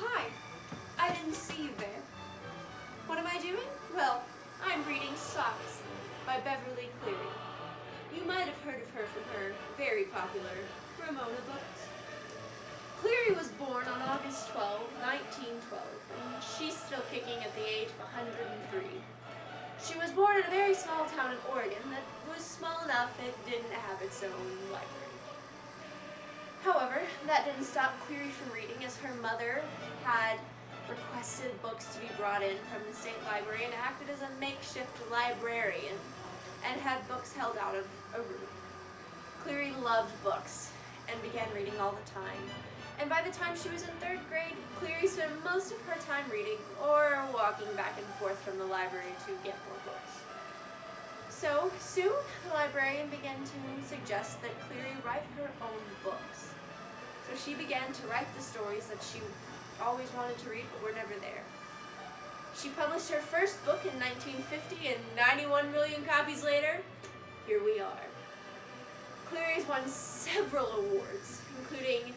hi. I didn't see you there. What am I doing? Well, I'm reading Socks by Beverly Cleary. You might have heard of her from her very popular Ramona books. Cleary was born on August 12, 1912, and she's still kicking at the age of 103. She was born in a very small town in Oregon that was small enough it didn't have its own library. However, that didn't stop Cleary from reading, as her mother had requested books to be brought in from the state library and acted as a makeshift librarian and had books held out of a room. Cleary loved books and began reading all the time. And by the time she was in 3rd grade, Cleary spent most of her time reading or walking back and forth from the library to get more books. So soon, the librarian began to suggest that Cleary write her own books. So she began to write the stories that she always wanted to read but were never there. She published her first book in 1950, and 91 million copies later, here we are. Cleary's won several awards, including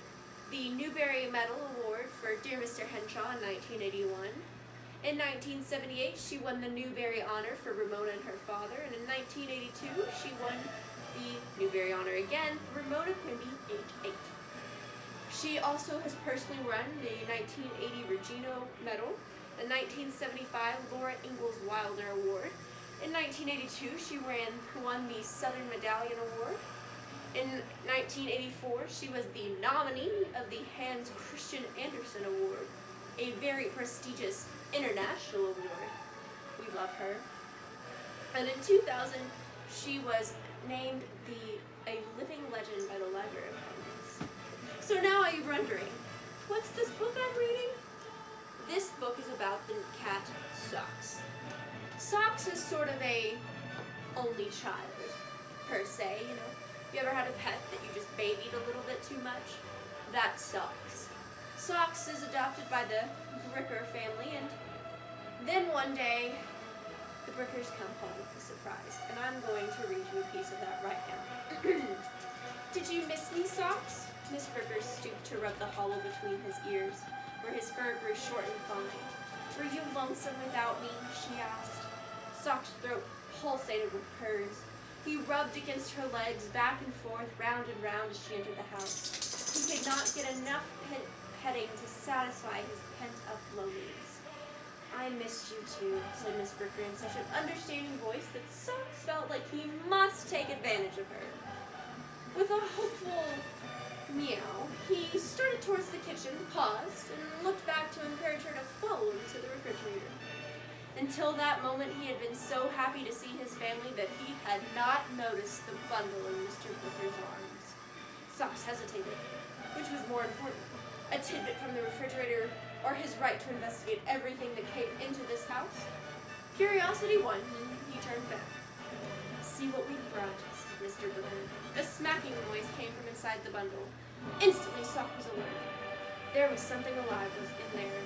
the Newbery Medal Award for Dear Mr. Henshaw in 1981. In 1978, she won the Newbery Honor for Ramona and her father, and in 1982, she won the Newbery Honor again for Ramona Quimby, age 8. She also has personally won the 1980 Regino Medal, the 1975 Laura Ingalls Wilder Award. In 1982, she won the Southern Medallion Award. In 1984, she was the nominee of the Hans Christian Andersen Award, a very prestigious international award. We love her. And in 2000, she was named a living legend by the Library of Congress. So now are you wondering, what's this book I'm reading? This book is about the cat Socks. Socks is sort of a only child, per se, you know. If you ever had a pet that you just babied a little bit too much? That's Socks. Socks is adopted by the Bricker family, and then one day, the Brickers come home with a surprise, and I'm going to read you a piece of that right now. Did you miss me, Socks? Miss Bricker stooped to rub the hollow between his ears, where his fur grew short and fine. Were you lonesome without me? She asked. Socks' throat pulsated with hers. He rubbed against her legs, back and forth, round and round as she entered the house. He could not get enough petting to satisfy his pent-up loneliness. I missed you too, said Miss Bricker in such an understanding voice that Socks felt like he must take advantage of her. With a hopeful meow, he started towards the kitchen, paused, and looked back to encourage her to follow him to the refrigerator. Until that moment, he had been so happy to see his family that he had not noticed the bundle in Mr. Bricker's arms. Socks hesitated. Which was more important? A tidbit from the refrigerator, or his right to investigate everything that came into this house? Curiosity won, and he turned back. See what we've brought, said Mr. Bricker. A smacking noise came from inside the bundle. Instantly, Sock was alert. There was something alive in there.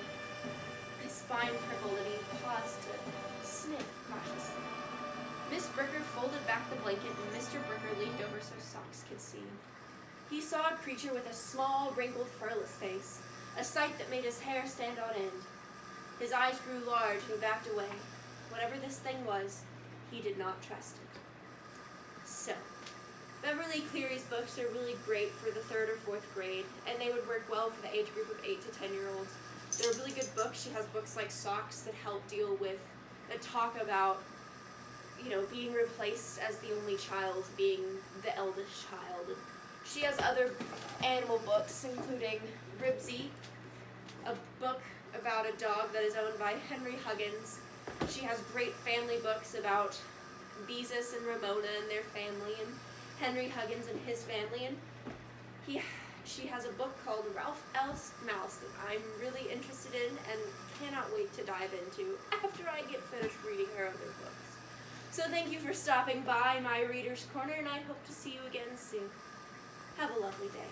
His spine pricked and he paused to sniff cautiously. Miss Bricker folded back the blanket, and Mr. Bricker leaned over so Socks could see. He saw a creature with a small, wrinkled, furless face, a sight that made his hair stand on end. His eyes grew large and he backed away. Whatever this thing was, he did not trust it. So, Beverly Cleary's books are really great for the 3rd or 4th grade, and they would work well for the age group of 8 to 10-year-olds. They're really good books. She has books like Socks that help deal with, that talk about, you know, being replaced as the only child, being the eldest child. And she has other animal books, including Ribsy, a book about a dog that is owned by Henry Huggins. She has great family books about Beezus and Ramona and their family, and Henry Huggins and his family, and she has a book called Ralph Ellis Mouse that I'm really interested in and cannot wait to dive into after I get finished reading her other books. So thank you for stopping by my Reader's Corner, and I hope to see you again soon. Have a lovely day.